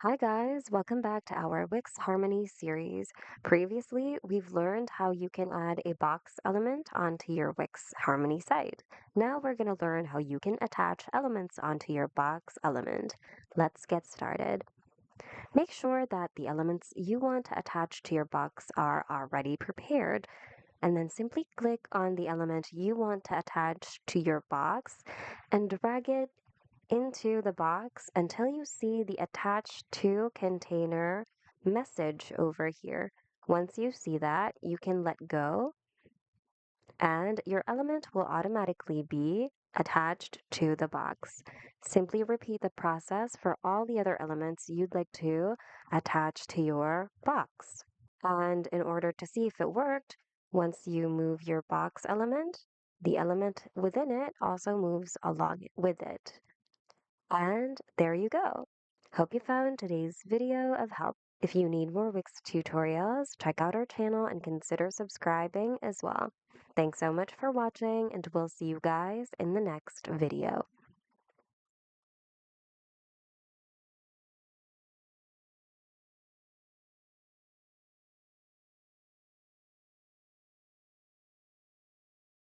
Hi guys, welcome back to our Wix Harmony series. Previously, we've learned how you can add a box element onto your Wix Harmony site. Now we're going to learn how you can attach elements onto your box element. Let's get started. Make sure that the elements you want to attach to your box are already prepared, and then simply click on the element you want to attach to your box and drag it into the box until you see the attached to container message over here. Once you see that, you can let go and your element will automatically be attached to the box. Simply repeat the process for all the other elements you'd like to attach to your box. And in order to see if it worked, once you move your box element, the element within it also moves along with it. And there you go. Hope you found today's video of help. If you need more Wix tutorials, check out our channel and consider subscribing as well. Thanks so much for watching, and we'll see you guys in the next video.